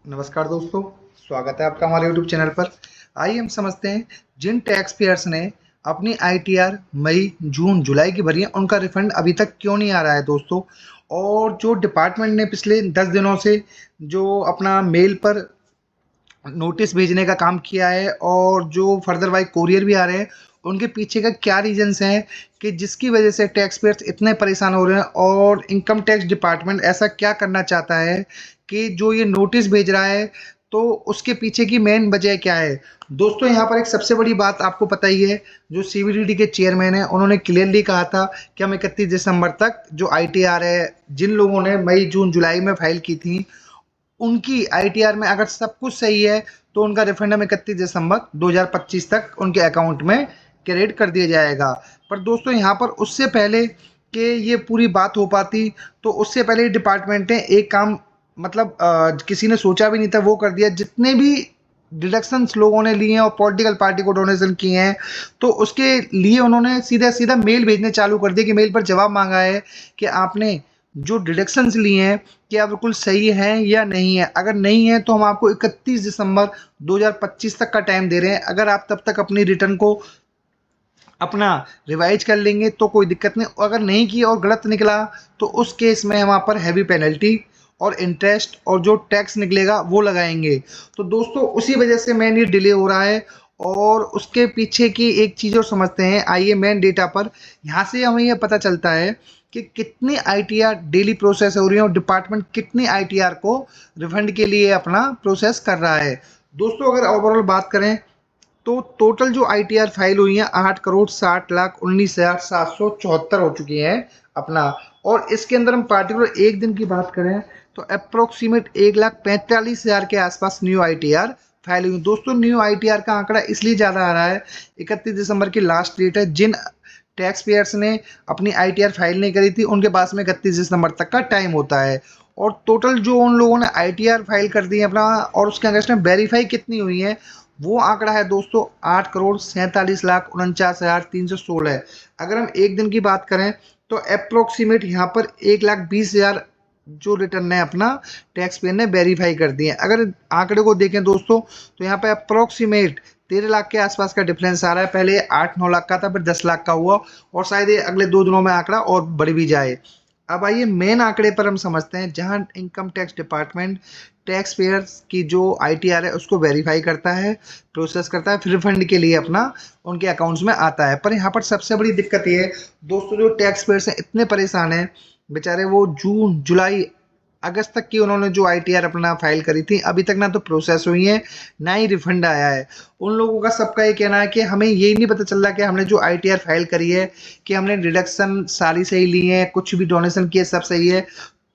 नमस्कार दोस्तों, स्वागत है आपका हमारे यूट्यूब चैनल पर। आइए हम समझते हैं जिन टैक्स पेयर्स ने अपनी आईटीआर मई, जून, जुलाई की भरी है उनका रिफंड अभी तक क्यों नहीं आ रहा है दोस्तों। और जो डिपार्टमेंट ने पिछले 10 दिनों से जो अपना मेल पर नोटिस भेजने का काम किया है और जो फर्दर बाय कोरियर भी आ रहे हैं, उनके पीछे का क्या रीजंस हैं कि जिसकी वजह से टैक्स पेयर्स इतने परेशान हो रहे हैं और इनकम टैक्स डिपार्टमेंट ऐसा क्या करना चाहता है कि जो ये नोटिस भेज रहा है, तो उसके पीछे की मेन वजह क्या है। दोस्तों यहाँ पर एक सबसे बड़ी बात आपको पता ही है, जो सीबीडीटी के चेयरमैन है उन्होंने क्लियरली कहा था कि हम 31 दिसंबर तक जो आईटीआर है, जिन लोगों ने मई, जून, जुलाई में फाइल की थी, उनकी आईटीआर में अगर सब कुछ सही है तो उनका रिफंड हम 31 दिसंबर 2025 तक उनके अकाउंट में क्रेडिट कर दिया जाएगा। पर दोस्तों यहाँ पर उससे पहले कि ये पूरी बात हो पाती, तो उससे पहले डिपार्टमेंट ने एक काम मतलब किसी ने सोचा भी नहीं था वो कर दिया। जितने भी डिडक्शंस लोगों ने लिए हैं और पॉलिटिकल पार्टी को डोनेशन किए हैं, तो उसके लिए उन्होंने सीधा सीधा मेल भेजने चालू कर दिए कि मेल पर जवाब मांगा है कि आपने जो डिडक्शंस लिए हैं क्या बिल्कुल सही हैं या नहीं है। अगर नहीं है तो हम आपको 31 दिसंबर 2025 तक का टाइम दे रहे हैं। अगर आप तब तक अपनी रिटर्न को अपना रिवाइज कर लेंगे तो कोई दिक्कत नहीं, अगर नहीं किया और गलत निकला तो उस केस में हम वहाँ पर हैवी पेनल्टी और इंटरेस्ट और जो टैक्स निकलेगा वो लगाएंगे। तो दोस्तों उसी वजह से मेन ये डिले हो रहा है और उसके पीछे की एक चीज़ और समझते हैं। आइए मेन डेटा पर, यहाँ से हमें यह पता चलता है कि कितनी आईटीआर डेली प्रोसेस हो रही है और डिपार्टमेंट कितनी आईटीआर को रिफंड के लिए अपना प्रोसेस कर रहा है। दोस्तों अगर ओवरऑल बात करें तो टोटल जो आईटीआर फाइल हुई हैं 8,60,19,774 हो चुकी हैं अपना। और इसके अंदर हम पार्टिकुलर एक दिन की बात करें तो अप्रोक्सीमेट 1,45,000 के आसपास न्यू आईटीआर फाइल हुई। दोस्तों न्यू आईटीआर का आंकड़ा इसलिए ज़्यादा आ रहा है, 31 दिसंबर की लास्ट डेट है। जिन टैक्स पेयर्स ने अपनी आईटीआर फाइल नहीं करी थी उनके पास में 31 दिसंबर तक का टाइम होता है। और टोटल जो उन लोगों ने आईटीआर फाइल कर दी है अपना और उसके अगेंस्ट में वेरीफाई कितनी हुई है, वो आंकड़ा है दोस्तों 8,47,49,316। अगर हम एक दिन की बात करें तो अप्रोक्सीमेट यहाँ पर 1,20,000 जो रिटर्न है अपना टैक्स पेयर ने वेरीफाई कर दिए। अगर आंकड़े को देखें दोस्तों तो यहाँ पे अप्रोक्सीमेट 13 लाख के आसपास का डिफरेंस आ रहा है। पहले 8-9 लाख का था, फिर 10 लाख का हुआ और शायद ये अगले 2 दिनों में आंकड़ा और बढ़ भी जाए। अब आइए मेन आंकड़े पर हम समझते हैं, जहां income tax department tax payers की जो आईटीआर है उसको वेरीफाई करता है, प्रोसेस करता है, फिर रिफंड के लिए अपना उनके अकाउंट्स में आता है। पर यहाँ पर सबसे बड़ी दिक्कत ये है दोस्तों, जो टैक्स पेयर्स हैं इतने परेशान हैं बेचारे, वो जून, जुलाई, अगस्त तक की उन्होंने जो आईटीआर अपना फाइल करी थी अभी तक ना तो प्रोसेस हुई है ना ही रिफंड आया है। उन लोगों का सबका ये कहना है कि हमें ये नहीं पता चल रहा कि हमने जो आईटीआर फाइल करी है कि हमने डिडक्शन सारी सही ली है, कुछ भी डोनेशन किए सब सही है,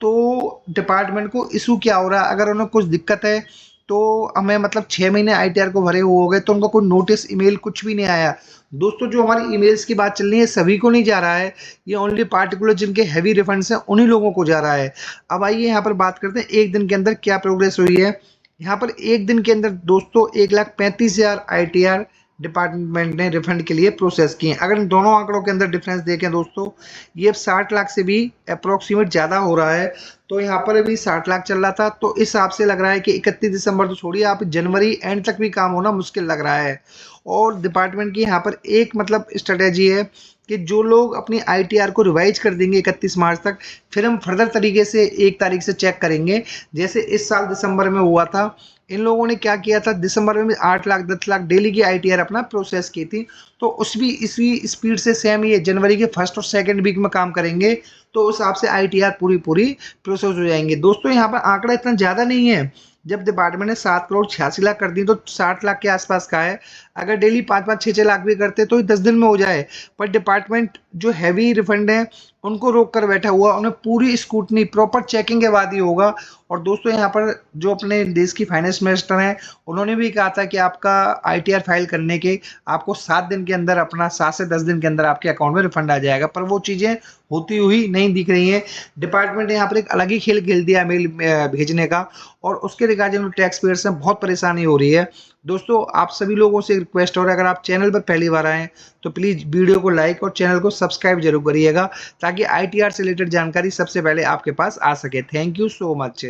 तो डिपार्टमेंट को इशू क्या हो रहा है। अगर उन्हें कुछ दिक्कत है तो हमें मतलब 6 महीने आईटीआर को भरे हुए हो गए तो उनको कोई नोटिस ईमेल कुछ भी नहीं आया। दोस्तों जो हमारी ईमेल्स की बात चल रही है सभी को नहीं जा रहा है, ये ओनली पार्टिकुलर जिनके हैवी रिफंड्स हैं उन्हीं लोगों को जा रहा है। अब आइए यहाँ पर बात करते हैं एक दिन के अंदर क्या प्रोग्रेस हुई है। यहाँ पर एक दिन के अंदर दोस्तों 1,35,000 आईटीआर डिपार्टमेंट ने रिफंड के लिए प्रोसेस किए। अगर इन दोनों आंकड़ों के अंदर डिफरेंस देखें दोस्तों, ये 60 लाख से भी अप्रोक्सीमेट ज़्यादा हो रहा है। तो यहाँ पर अभी 60 लाख चल रहा था, तो इस हिसाब से लग रहा है कि 31 दिसंबर तो छोड़िए, आप जनवरी एंड तक भी काम होना मुश्किल लग रहा है। और डिपार्टमेंट की यहाँ पर एक मतलब स्ट्रेटेजी है कि जो लोग अपनी आईटीआर को रिवाइज कर देंगे 31 मार्च तक, फिर हम फर्दर तरीके से 1 तारीख से चेक करेंगे। जैसे इस साल दिसंबर में हुआ था, इन लोगों ने क्या किया था, दिसंबर में 8 लाख 10 लाख डेली की आईटीआर अपना प्रोसेस की थी। तो उस भी इसी स्पीड से सेम ये जनवरी के फर्स्ट और सेकंड वीक में काम करेंगे, तो उस हिसाब से आईटीआर पूरी पूरी प्रोसेस हो जाएंगे। दोस्तों यहाँ पर आंकड़ा इतना ज़्यादा नहीं है, जब डिपार्टमेंट ने 7,86,00,000 कर दी तो 60 लाख के आसपास का है। अगर डेली 5-5 6-6 लाख भी करते तो 10 दिन में हो जाए। पर डिपार्टमेंट जो हैवी रिफंड है उनको रोक कर बैठा हुआ, उन्हें पूरी स्कूटनी प्रॉपर चेकिंग के बाद ही होगा। और दोस्तों यहाँ पर जो अपने देश की फाइनेंस मिनिस्टर हैं उन्होंने भी कहा था कि आपका आईटीआर फाइल करने के आपको 7 दिन के अंदर अपना 7 से 10 दिन के अंदर आपके अकाउंट में रिफंड आ जाएगा, पर वो चीज़ें होती हुई नहीं दिख रही हैं। डिपार्टमेंट ने यहाँ पर एक अलग ही खेल खेल दिया मेल भेजने का, और उसके रिगार्डिंग टैक्स पेयर्स में बहुत परेशानी हो रही है। दोस्तों आप सभी लोगों से रिक्वेस्ट हो रहा है, अगर आप चैनल पर पहली बार आए तो प्लीज़ वीडियो को लाइक और चैनल को सब्सक्राइब जरूर करिएगा, ताकि आईटीआर से रिलेटेड जानकारी सबसे पहले आपके पास आ सके। Thank you so much.